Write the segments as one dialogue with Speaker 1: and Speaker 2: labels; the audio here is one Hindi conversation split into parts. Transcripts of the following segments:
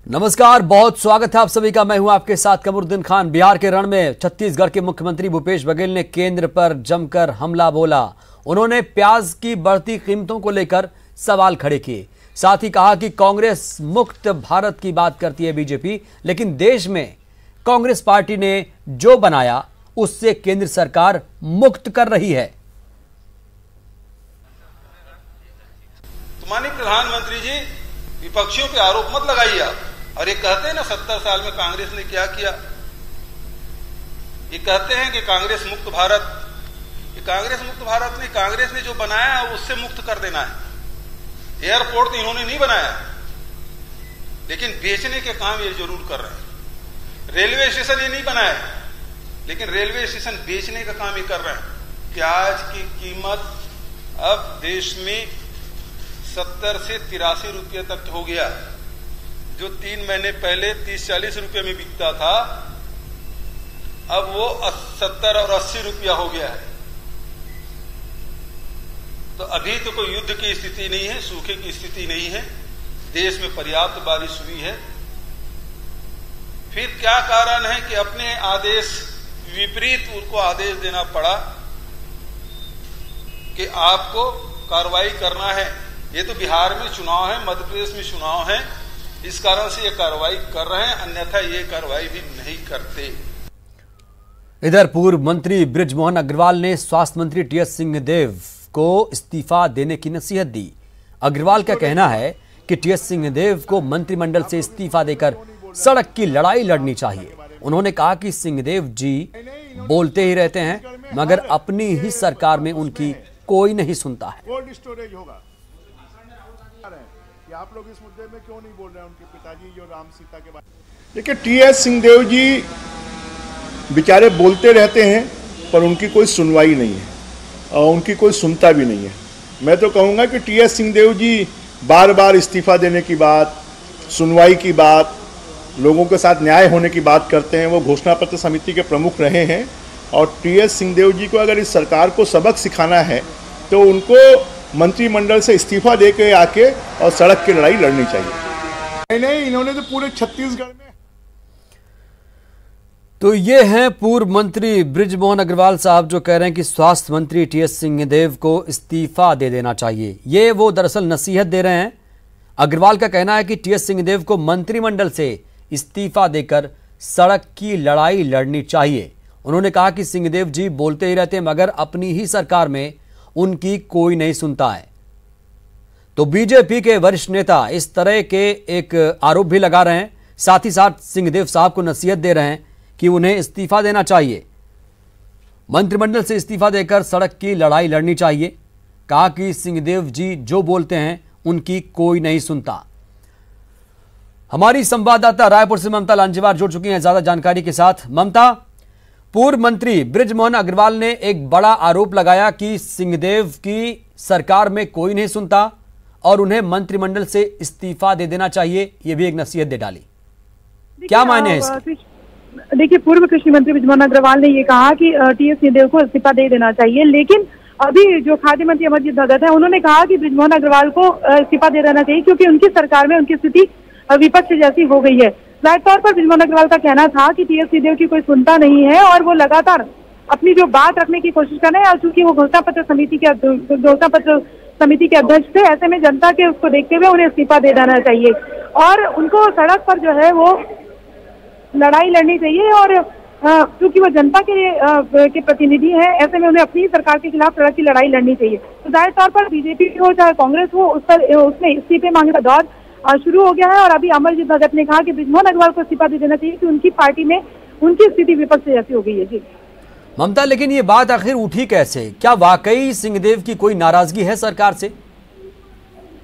Speaker 1: नमस्कार, बहुत स्वागत है आप सभी का। मैं हूं आपके साथ कमरुद्दीन खान। बिहार के रण में छत्तीसगढ़ के मुख्यमंत्री भूपेश बघेल ने केंद्र पर जमकर हमला बोला। उन्होंने प्याज की बढ़ती कीमतों को लेकर सवाल खड़े किए। साथ ही कहा कि कांग्रेस मुक्त भारत की बात करती है बीजेपी, लेकिन देश में कांग्रेस पार्टी ने जो बनाया उससे केंद्र सरकार मुक्त कर रही है।
Speaker 2: माननीय प्रधानमंत्री जी, विपक्षियों पे आरोप मत लगाइए आप। और ये कहते हैं ना 70 साल में कांग्रेस ने क्या किया। ये कहते हैं कि कांग्रेस मुक्त भारत। ये कांग्रेस मुक्त भारत नहीं, कांग्रेस ने जो बनाया है उससे मुक्त कर देना है। एयरपोर्ट तो इन्होंने नहीं बनाया, लेकिन बेचने के काम ये जरूर कर रहे हैं। रेलवे स्टेशन ये नहीं बनाया, लेकिन रेलवे स्टेशन बेचने का काम ये कर रहे हैं। प्याज की कीमत अब देश में 70 से 83 रुपये तक हो गया। जो 3 महीने पहले 30-40 रुपये में बिकता था, अब वो 70 और 80 रुपया हो गया है। तो अभी तो कोई युद्ध की स्थिति नहीं है, सूखे की स्थिति नहीं है, देश में पर्याप्त बारिश हुई है। फिर क्या कारण है कि अपने आदेश विपरीत उनको आदेश देना पड़ा कि आपको कार्रवाई करना है। ये तो बिहार में चुनाव है, मध्य प्रदेश में चुनाव है, इस कारण से ये कार्रवाई कर रहे हैं, अन्यथा ये कार्रवाई भी नहीं करते।
Speaker 1: इधर पूर्व मंत्री बृजमोहन अग्रवाल ने स्वास्थ्य मंत्री टीएस सिंहदेव को इस्तीफा देने की नसीहत दी। अग्रवाल का कहना है कि टीएस सिंहदेव को मंत्रिमंडल से इस्तीफा देकर सड़क की लड़ाई लड़नी चाहिए। उन्होंने कहा कि सिंहदेव जी बोलते ही रहते हैं, मगर अपनी ही सरकार में उनकी कोई नहीं सुनता है।
Speaker 3: कोल्ड स्टोरेज होगा। आप लोग इस मुद्दे में क्यों नहीं बोल रहे हैं उनके पिताजी जो राम सीता के बारे में? देखिए, टीएस सिंहदेव जी बेचारे बोलते रहते हैं, पर उनकी कोई सुनवाई नहीं है और उनकी कोई सुनता भी नहीं है। मैं तो कहूँगा कि टीएस सिंहदेव जी बार बार इस्तीफा देने की बात, सुनवाई की बात, लोगों के साथ न्याय होने की बात करते हैं। वो घोषणा पत्र समिति के प्रमुख रहे हैं और टीएस सिंहदेव जी को अगर इस सरकार को सबक सिखाना है तो उनको मंत्रिमंडल से इस्तीफा दे के आके और सड़क की लड़ाई लड़नी चाहिए। नहीं, इन्होंने तो पूरे छत्तीसगढ़ में।
Speaker 1: तो ये हैं पूर्व मंत्री बृजमोहन अग्रवाल साहब जो कह रहे हैं कि स्वास्थ्य मंत्री टीएस सिंहदेव को इस्तीफा दे देना चाहिए। ये वो दरअसल नसीहत दे रहे हैं। अग्रवाल का कहना है कि टीएस सिंहदेव को मंत्रिमंडल से इस्तीफा देकर सड़क की लड़ाई लड़नी चाहिए। उन्होंने कहा कि सिंहदेव जी बोलते ही रहते हैं, मगर अपनी ही सरकार में उनकी कोई नहीं सुनता है। तो बीजेपी के वरिष्ठ नेता इस तरह के एक आरोप भी लगा रहे हैं, साथ ही साथ सिंहदेव साहब को नसीहत दे रहे हैं कि उन्हें इस्तीफा देना चाहिए, मंत्रिमंडल से इस्तीफा देकर सड़क की लड़ाई लड़नी चाहिए। कहा कि सिंहदेव जी जो बोलते हैं उनकी कोई नहीं सुनता। हमारी संवाददाता रायपुर से ममता लांजेवार जुड़ चुकी हैं ज्यादा जानकारी के साथ। ममता, पूर्व मंत्री बृजमोहन अग्रवाल ने एक बड़ा आरोप लगाया कि सिंहदेव की सरकार में कोई नहीं सुनता और उन्हें मंत्रिमंडल से इस्तीफा दे देना चाहिए। ये भी एक नसीहत दे डाली। क्या मायने हैं इसके?
Speaker 4: देखिए, पूर्व कृषि मंत्री बृजमोहन अग्रवाल ने ये कहा कि टीएस सिंहदेव को इस्तीफा दे देना चाहिए, लेकिन अभी जो खाद्य मंत्री अमरजीत भगत है उन्होंने कहा कि बृजमोहन अग्रवाल को इस्तीफा दे देना चाहिए क्योंकि उनकी सरकार में उनकी स्थिति विपक्ष जैसी हो गई है। जाहिर तौर पर बृजमोहन अग्रवाल का कहना था कि टीएस सिंहदेव की कोई सुनता नहीं है और वो लगातार अपनी जो बात रखने की कोशिश कर रहे हैं। और चूंकि वो घोषणा पत्र समिति के अध्यक्ष थे, ऐसे में जनता के उसको देखते हुए उन्हें इस्तीफा दे देना चाहिए और उनको सड़क पर जो है वो लड़ाई लड़नी चाहिए। और क्योंकि वो जनता के प्रतिनिधि हैं, ऐसे में उन्हें अपनी सरकार के खिलाफ सड़क की लड़ाई लड़नी चाहिए। तो जाहिर तौर पर बीजेपी हो चाहे कांग्रेस हो, उसमें इस्तीफे मांगने का दौर शुरू हो गया है। और अभी अमरजीत भगत ने कहा कि बृजमोहन अग्रवाल को इस्तीफा दे देना चाहिए कि उनकी पार्टी में उनकी स्थिति विपक्ष जैसी हो गई है। जी
Speaker 1: ममता, लेकिन ये बात आखिर उठी कैसे? क्या वाकई सिंहदेव की कोई नाराजगी है सरकार से?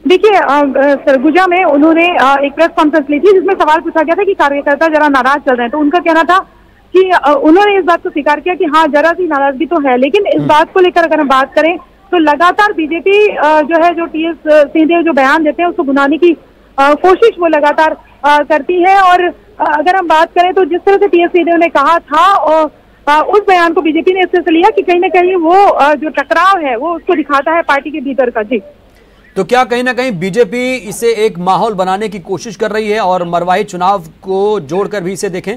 Speaker 4: देखिए, सरगुजा में उन्होंने एक प्रेस कॉन्फ्रेंस ली थी जिसमें सवाल पूछा गया था कि कार्यकर्ता जरा नाराज चल रहे हैं। तो उनका कहना था कि उन्होंने इस बात को स्वीकार किया कि हाँ, जरा सी नाराजगी तो है, लेकिन इस बात को लेकर अगर हम बात करें तो लगातार बीजेपी जो है, जो टीएस सिंहदेव जो बयान देते हैं उसको भुनाने की कोशिश वो लगातार करती है। और अगर हम बात करें तो जिस तरह से टीएस सिंहदेव ने कहा था और उस बयान को बीजेपी ने इससे लिया कि कहीं ना कहीं वो जो टकराव है वो उसको दिखाता है पार्टी के भीतर का। जी
Speaker 1: तो क्या कहीं ना कहीं बीजेपी इसे एक माहौल बनाने की कोशिश कर रही है और मरवाही चुनाव को जोड़कर भी इसे देखें?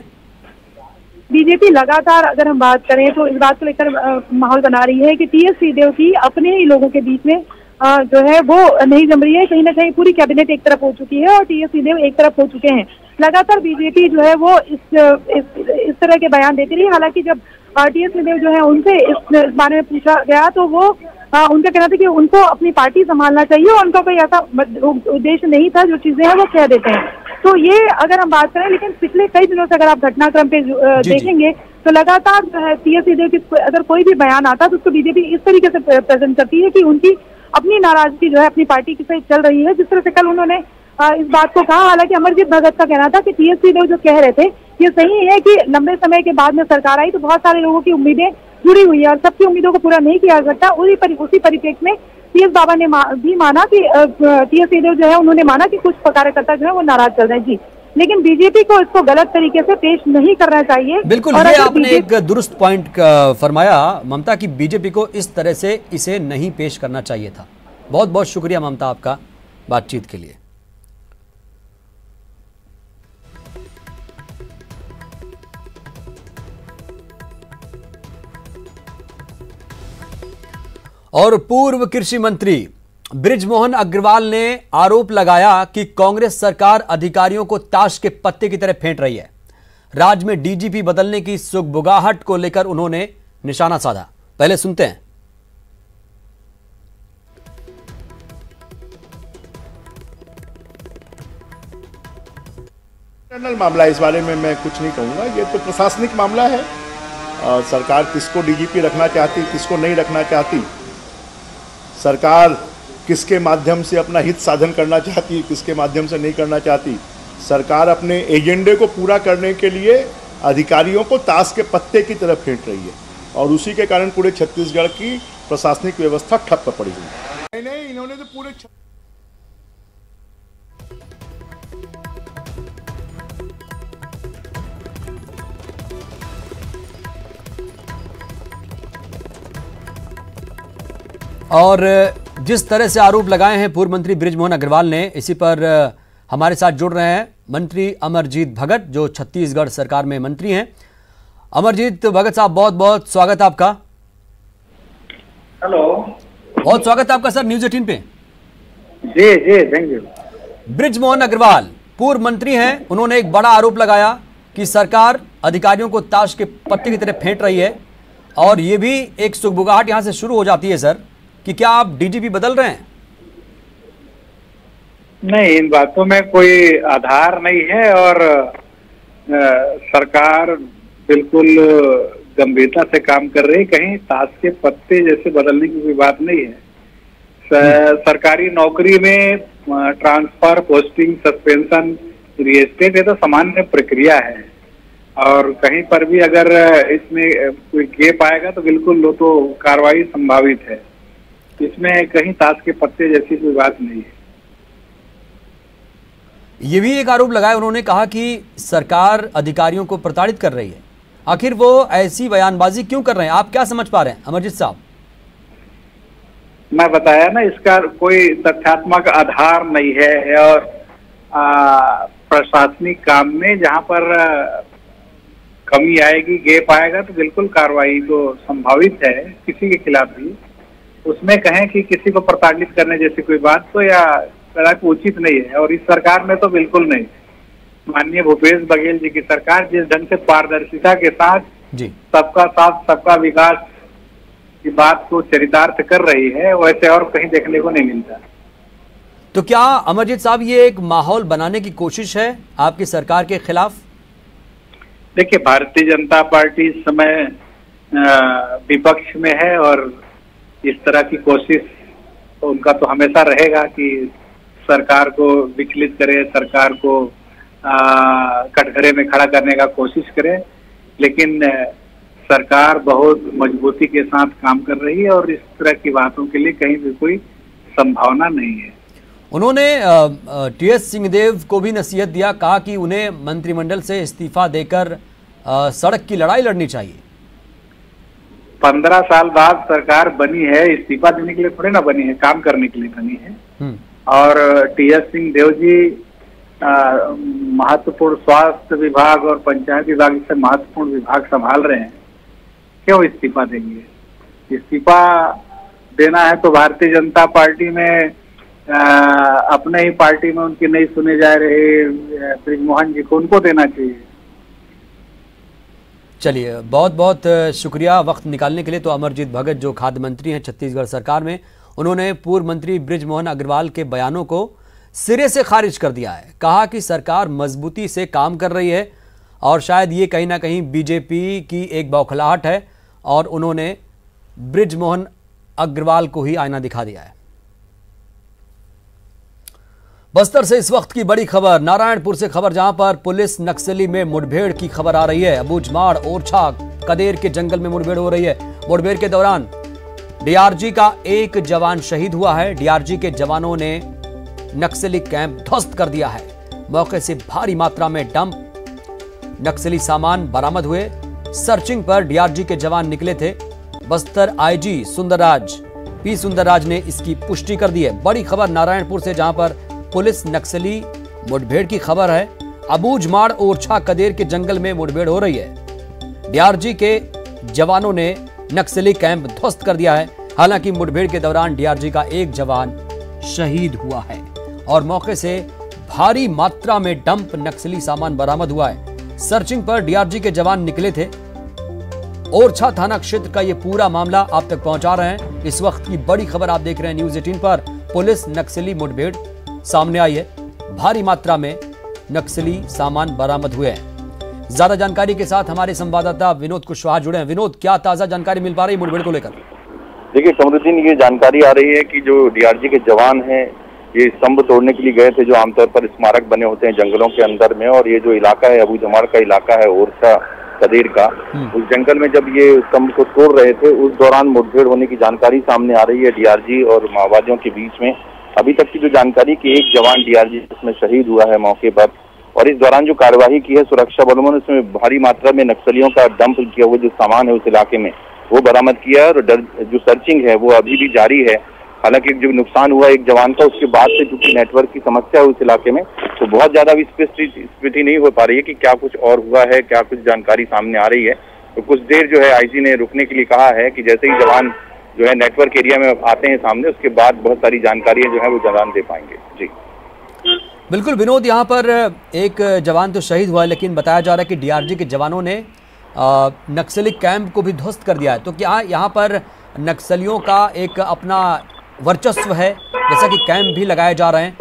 Speaker 4: बीजेपी लगातार अगर हम बात करें तो इस बात को लेकर माहौल बना रही है कि टीएस सिंहदेव की अपने ही लोगों के बीच में जो है वो नहीं जम रही है। कहीं ना कहीं पूरी कैबिनेट एक तरफ हो चुकी है और टीएस सिंहदेव एक तरफ हो चुके हैं। लगातार बीजेपी जो है वो इस तरह के बयान देती रही। हालांकि जब टीएस सिंहदेव जो है उनसे इस बारे में पूछा गया तो वो उनका कहना था कि उनको अपनी पार्टी संभालना चाहिए और उनका कोई ऐसा उद्देश्य नहीं था, जो चीजें हैं वो कह देते हैं। तो ये अगर हम बात करें, लेकिन पिछले कई दिनों से अगर आप घटनाक्रम पे देखेंगे तो लगातार जो है टीएस सिंहदेव की अगर कोई भी बयान आता तो उसको बीजेपी इस तरीके से प्रेजेंट करती है कि उनकी अपनी नाराजगी जो है अपनी पार्टी के साथ चल रही है। जिस तरह से कल उन्होंने इस बात को कहा, हालांकि अमरजीत भगत का कहना था कि टीएस सिंहदेव जो कह रहे थे ये सही है कि लंबे समय के बाद में सरकार आई तो बहुत सारे लोगों की उम्मीदें जुड़ी हुई है और सबकी उम्मीदों को पूरा नहीं किया जा सकता। उसी परिप्रेक्ष्य में टीएस बाबा ने भी माना कि टीएस सिंहदेव जो है उन्होंने माना कि कुछ कार्यकर्ता जो है वो नाराज चल रहे हैं जी, लेकिन बीजेपी को इसको गलत तरीके से पेश नहीं करना चाहिए।
Speaker 1: बिल्कुल, ये आपने एक दुरुस्त पॉइंट फरमाया ममता कि बीजेपी को इस तरह से इसे नहीं पेश करना चाहिए था। बहुत बहुत शुक्रिया ममता आपका बातचीत के लिए। और पूर्व कृषि मंत्री बृजमोहन अग्रवाल ने आरोप लगाया कि कांग्रेस सरकार अधिकारियों को ताश के पत्ते की तरह फेंट रही है। राज्य में डीजीपी बदलने की सुगबुगाहट को लेकर उन्होंने निशाना साधा। पहले सुनते हैं।
Speaker 3: इंटरनल मामला, इस बारे में मैं कुछ नहीं कहूंगा। ये तो प्रशासनिक मामला है। सरकार किसको डीजीपी रखना चाहती, किसको नहीं रखना चाहती, सरकार किसके माध्यम से अपना हित साधन करना चाहती, किसके माध्यम से नहीं करना चाहती। सरकार अपने एजेंडे को पूरा करने के लिए अधिकारियों को ताश के पत्ते की तरफ फेंट रही है और उसी के कारण पूरे छत्तीसगढ़ की प्रशासनिक व्यवस्था ठप पड़ी हुई है। नहीं, इन्होंने तो पूरे
Speaker 1: और जिस तरह से आरोप लगाए हैं पूर्व मंत्री बृजमोहन अग्रवाल ने, इसी पर हमारे साथ जुड़ रहे हैं मंत्री अमरजीत भगत जो छत्तीसगढ़ सरकार में मंत्री हैं। अमरजीत भगत साहब, बहुत बहुत स्वागत आपका।
Speaker 5: हेलो,
Speaker 1: बहुत स्वागत आपका सर न्यूज़ 18 पे।
Speaker 5: जी जी, थैंक यू।
Speaker 1: बृजमोहन अग्रवाल पूर्व मंत्री हैं, उन्होंने एक बड़ा आरोप लगाया कि सरकार अधिकारियों को ताश के पत्ते की तरह फेंट रही है और ये भी एक सुगबुगाहट यहां से शुरू हो जाती है सर कि क्या आप डीजीपी बदल रहे हैं?
Speaker 5: नहीं, इन बातों में कोई आधार नहीं है और सरकार बिल्कुल गंभीरता से काम कर रही है। कहीं ताश के पत्ते जैसे बदलने की कोई बात नहीं है। सरकारी नौकरी में ट्रांसफर, पोस्टिंग, सस्पेंशन, रीएस्टेट, ये तो सामान्य प्रक्रिया है और कहीं पर भी अगर इसमें कोई गैप आएगा तो बिल्कुल वो तो कार्रवाई संभावित है। इसमें कहीं ताश के पत्ते जैसी कोई बात नहीं है।
Speaker 1: ये भी एक आरोप लगाया उन्होंने, कहा कि सरकार अधिकारियों को प्रताड़ित कर रही है। आखिर वो ऐसी बयानबाजी क्यों कर रहे हैं, आप क्या समझ पा रहे हैं अमरजीत साहब?
Speaker 5: मैं बताया ना, इसका कोई तथ्यात्मक आधार नहीं है और प्रशासनिक काम में जहां पर कमी आएगी, गैप आएगा तो बिल्कुल कार्रवाई तो संभावित है किसी के खिलाफ भी। उसमें कहें कि किसी को प्रताड़ित करने जैसी कोई बात तो या उचित नहीं है और इस सरकार में तो बिल्कुल नहीं। माननीय भूपेश बघेल जी की सरकार जिस ढंग से पारदर्शिता के साथ सबका साथ सबका विकास की बात को चरितार्थ कर रही है, वैसे और कहीं देखने को नहीं मिलता।
Speaker 1: तो क्या अमरजीत साहब ये एक माहौल बनाने की कोशिश है आपकी सरकार के खिलाफ?
Speaker 5: देखिए, भारतीय जनता पार्टी इस समय विपक्ष में है और इस तरह की कोशिश तो उनका तो हमेशा रहेगा कि सरकार को विचलित करे, सरकार को कटघरे में खड़ा करने का कोशिश करे। लेकिन सरकार बहुत मजबूती के साथ काम कर रही है और इस तरह की बातों के लिए कहीं भी कोई संभावना नहीं है।
Speaker 1: उन्होंने टीएस सिंहदेव को भी नसीहत दिया, कहा कि उन्हें मंत्रिमंडल से इस्तीफा देकर सड़क की लड़ाई लड़नी चाहिए।
Speaker 5: 15 साल बाद सरकार बनी है, इस्तीफा देने के लिए थोड़ी ना बनी है, काम करने के लिए बनी है। और टीएस सिंहदेव जी महत्वपूर्ण स्वास्थ्य विभाग और पंचायत विभाग से महत्वपूर्ण विभाग संभाल रहे हैं, क्यों इस्तीफा देंगे? इस्तीफा देना है तो भारतीय जनता पार्टी में अपने ही पार्टी में उनके नहीं सुने जा रहे ब्रिजमोहन जी को, उनको देना चाहिए।
Speaker 1: चलिए, बहुत बहुत शुक्रिया वक्त निकालने के लिए। तो अमरजीत भगत जो खाद्य मंत्री हैं छत्तीसगढ़ सरकार में, उन्होंने पूर्व मंत्री बृजमोहन अग्रवाल के बयानों को सिरे से खारिज कर दिया है। कहा कि सरकार मजबूती से काम कर रही है और शायद ये कहीं ना कहीं बीजेपी की एक बौखलाहट है, और उन्होंने बृजमोहन अग्रवाल को ही आईना दिखा दिया है। बस्तर से इस वक्त की बड़ी खबर, नारायणपुर से खबर, जहां पर पुलिस नक्सली में मुठभेड़ की खबर आ रही है। अबूझमाड़ ओरछा कदेर के जंगल में मुठभेड़ हो रही है। मुठभेड़ के दौरान डीआरजी का एक जवान शहीद हुआ है। डीआरजी के जवानों ने नक्सली कैंप ध्वस्त कर दिया है। मौके से भारी मात्रा में डंप नक्सली सामान बरामद हुए। सर्चिंग पर डीआरजी के जवान निकले थे। बस्तर आईजी सुंदरराज ने इसकी पुष्टि कर दी है। बड़ी खबर नारायणपुर से, जहां पर पुलिस नक्सली मुठभेड़ की खबर है। अबूझमाड़ ओरछा कदेर के जंगल में मुठभेड़ हो रही है। डीआरजी के जवानों ने नक्सली कैंप ध्वस्त कर दिया है। हालांकि मुठभेड़ के दौरान डीआरजी का एक जवान शहीद हुआ है और मौके से भारी मात्रा में डंप नक्सली सामान बरामद हुआ है। सर्चिंग पर डीआरजी के जवान निकले थे। ओरछा थाना क्षेत्र का यह पूरा मामला आप तक पहुंचा रहे हैं। इस वक्त की बड़ी खबर आप देख रहे हैं न्यूज़ 18 पर। पुलिस नक्सली मुठभेड़ सामने आई है। भारी मात्रा में नक्सली सामान बरामद हुए हैं। ज्यादा जानकारी के साथ हमारे संवाददाता विनोद कुशवाहा जुड़े हैं। विनोद, क्या ताजा जानकारी मिल पा रही है मुठभेड़ को लेकर?
Speaker 6: देखिए कमरुद्दीन, ये जानकारी आ रही है कि जो डीआरजी के जवान हैं ये स्तंभ तोड़ने के लिए गए थे, जो आमतौर पर स्मारक बने होते हैं जंगलों के अंदर में, और ये जो इलाका है अबूझमाड़ का इलाका है ओरछा कदेर का, उस जंगल में जब ये स्तंभ को तोड़ रहे थे उस दौरान मुठभेड़ होने की जानकारी सामने आ रही है डीआरजी और माओवादियों के बीच में। अभी तक की जो जानकारी कि एक जवान डीआरजी उसमें शहीद हुआ है मौके पर, और इस दौरान जो कार्यवाही की है सुरक्षा बलों ने, उसमें भारी मात्रा में नक्सलियों का डंप किया हुआ जो सामान है उस इलाके में वो बरामद किया है। और जो सर्चिंग है वो अभी भी जारी है। हालांकि जो नुकसान हुआ एक जवान का, उसके बाद से चूंकि नेटवर्क की समस्या है उस इलाके में, तो बहुत ज्यादा अभी स्पष्टि नहीं हो पा रही है कि क्या कुछ और हुआ है, क्या कुछ जानकारी सामने आ रही है। तो कुछ देर जो है आईजी ने रुकने के लिए कहा है कि जैसे ही जवान जो है नेटवर्क एरिया में आते हैं सामने, उसके बाद बहुत सारी जानकारियां जो है वो जवान दे पाएंगे। जी
Speaker 1: बिल्कुल विनोद, यहाँ पर एक जवान तो शहीद हुआ है, लेकिन बताया जा रहा है कि डीआरजी के जवानों ने नक्सली कैंप को भी ध्वस्त कर दिया है। तो क्या यहाँ पर नक्सलियों का एक अपना वर्चस्व है, जैसा कि कैंप भी लगाए जा रहे हैं?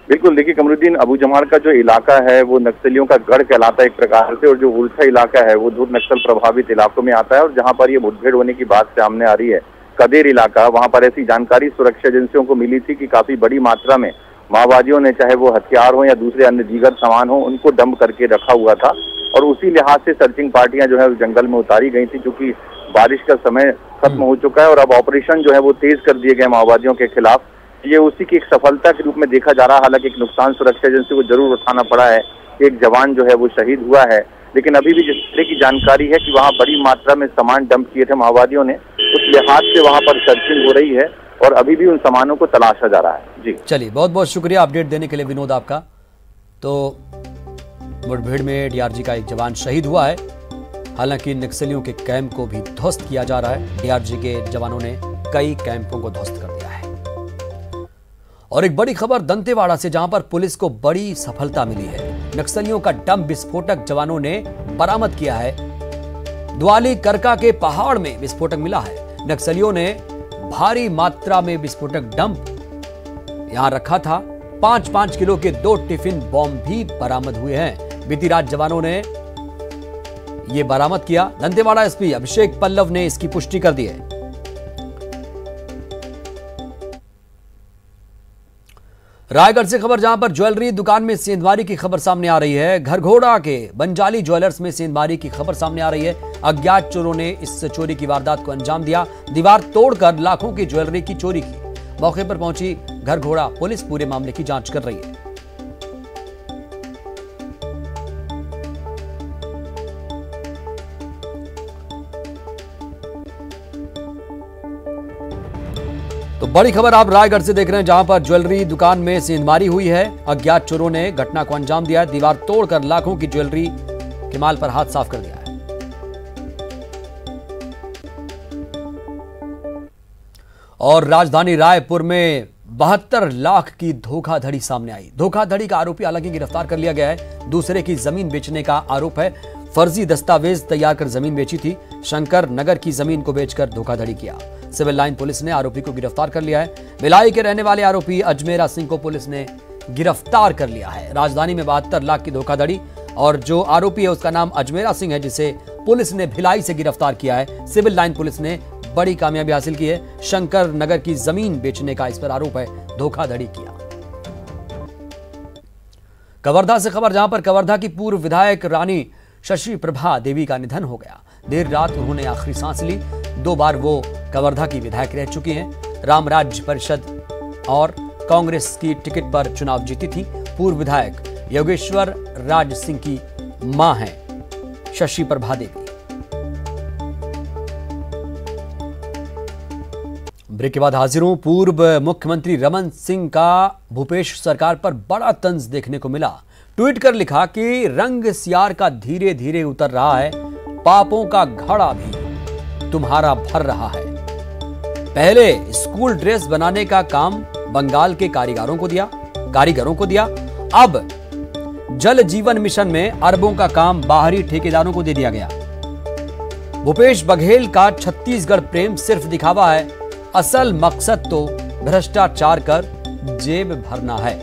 Speaker 6: बिल्कुल, देखिए कमरुद्दीन, अबूझमाड़ का जो इलाका है वो नक्सलियों का गढ़ कहलाता है एक प्रकार से, और जो ओरछा इलाका है वो दूर नक्सल प्रभावित इलाकों में आता है। और जहाँ पर ये मुठभेड़ होने की बात सामने आ रही है कदेर इलाका, वहाँ पर ऐसी जानकारी सुरक्षा एजेंसियों को मिली थी कि काफी बड़ी मात्रा में माओवादियों ने, चाहे वो हथियार हो या दूसरे अन्य दीगर सामान हो, उनको डंप करके रखा हुआ था। और उसी लिहाज से सर्चिंग पार्टियां जो है जंगल में उतारी गई थी, क्योंकि बारिश का समय खत्म हो चुका है और अब ऑपरेशन जो है वो तेज कर दिए गए माओवादियों के खिलाफ। ये उसी की एक सफलता के रूप में देखा जा रहा है। हालांकि एक नुकसान सुरक्षा एजेंसी को जरूर उठाना पड़ा है, एक जवान जो है वो शहीद हुआ है, लेकिन अभी भी जिस तरह की जानकारी है कि वहाँ बड़ी मात्रा में सामान डंप किए थे माओवादियों ने, उस लिहाज से वहाँ पर सर्चिंग हो रही है और अभी भी उन सामानों को तलाशा जा रहा है। जी
Speaker 1: चलिए, बहुत बहुत शुक्रिया अपडेट देने के लिए विनोद आपका। तो मुठभेड़ में डीआरजी का एक जवान शहीद हुआ है। हालांकि नक्सलियों के कैंप को भी ध्वस्त किया जा रहा है। डीआरजी के जवानों ने कई कैंपों को ध्वस्त कर दिया है। और एक बड़ी खबर दंतेवाड़ा से, जहां पर पुलिस को बड़ी सफलता मिली है। नक्सलियों का डंप विस्फोटक जवानों ने बरामद किया है। द्वाली करका के पहाड़ में विस्फोटक मिला है। नक्सलियों ने भारी मात्रा में विस्फोटक डंप यहां रखा था। 5-5 किलो के 2 टिफिन बॉम्ब भी बरामद हुए हैं। बीती रात जवानों ने यह बरामद किया। दंतेवाड़ा एसपी अभिषेक पल्लव ने इसकी पुष्टि कर दी है। रायगढ़ से खबर, जहां पर ज्वेलरी दुकान में सेंधमारी की खबर सामने आ रही है। घरघोड़ा के बंजाली ज्वेलर्स में सेंधमारी की खबर सामने आ रही है। अज्ञात चोरों ने इस चोरी की वारदात को अंजाम दिया। दीवार तोड़कर लाखों की ज्वेलरी की चोरी की। मौके पर पहुंची घरघोड़ा पुलिस पूरे मामले की जांच कर रही है। तो बड़ी खबर आप रायगढ़ से देख रहे हैं, जहां पर ज्वेलरी दुकान में सेंधमारी हुई है। अज्ञात चोरों ने घटना को अंजाम दिया है। दीवार तोड़कर लाखों की ज्वेलरी के माल पर हाथ साफ कर दिया है। और राजधानी रायपुर में 72 लाख की धोखाधड़ी सामने आई। धोखाधड़ी का आरोपी हालांकि गिरफ्तार कर लिया गया है। दूसरे की जमीन बेचने का आरोप है। फर्जी दस्तावेज तैयार कर जमीन बेची थी। शंकर नगर की जमीन को बेचकर धोखाधड़ी किया। सिविल लाइन पुलिस ने आरोपी को गिरफ्तार कर लिया है। भिलाई के रहने वाले आरोपी अजमेरा सिंह को पुलिस ने गिरफ्तार कर लिया है। राजधानी में 72 लाख की धोखाधड़ी, और जो आरोपी है उसका नाम अजमेरा सिंह है, जिसे पुलिस ने भिलाई से गिरफ्तार किया है। सिविल लाइन पुलिस ने बड़ी कामयाबी हासिल की है। शंकर नगर की जमीन बेचने का इस पर आरोप है, धोखाधड़ी किया। कवर्धा से खबर, जहां पर कवर्धा की पूर्व विधायक रानी शशि प्रभा देवी का निधन हो गया। देर रात उन्होंने आखिरी सांस ली। 2 बार वो कवर्धा की विधायक रह चुकी हैं। राम राज्य परिषद और कांग्रेस की टिकट पर चुनाव जीती थी। पूर्व विधायक योगेश्वर राज सिंह की मां हैं शशि प्रभा देवी। ब्रेक के बाद हाजिर हूं। पूर्व मुख्यमंत्री रमन सिंह का भूपेश सरकार पर बड़ा तंज देखने को मिला। ट्वीट कर लिखा कि रंग सियार का धीरे धीरे उतर रहा है, पापों का घड़ा भी तुम्हारा भर रहा है। पहले स्कूल ड्रेस बनाने का काम बंगाल के कारीगरों को दिया। अब जल जीवन मिशन में अरबों का काम बाहरी ठेकेदारों को दे दिया गया। भूपेश बघेल का छत्तीसगढ़ प्रेम सिर्फ दिखावा है, असल मकसद तो भ्रष्टाचार कर जेब भरना है।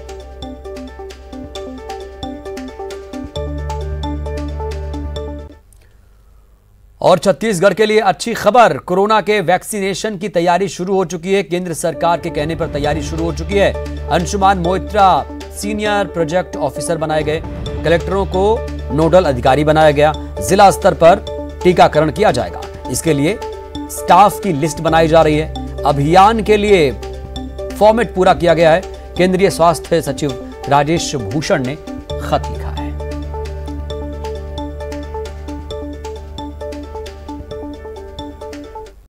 Speaker 1: और छत्तीसगढ़ के लिए अच्छी खबर, कोरोना के वैक्सीनेशन की तैयारी शुरू हो चुकी है। केंद्र सरकार के कहने पर तैयारी शुरू हो चुकी है। Anshuman Moitra senior project officer बनाए गए। कलेक्टरों को नोडल अधिकारी बनाया गया। जिला स्तर पर टीकाकरण किया जाएगा। इसके लिए स्टाफ की लिस्ट बनाई जा रही है। अभियान के लिए फॉर्मेट पूरा किया गया है। केंद्रीय स्वास्थ्य सचिव राजेश भूषण ने खत लिखा।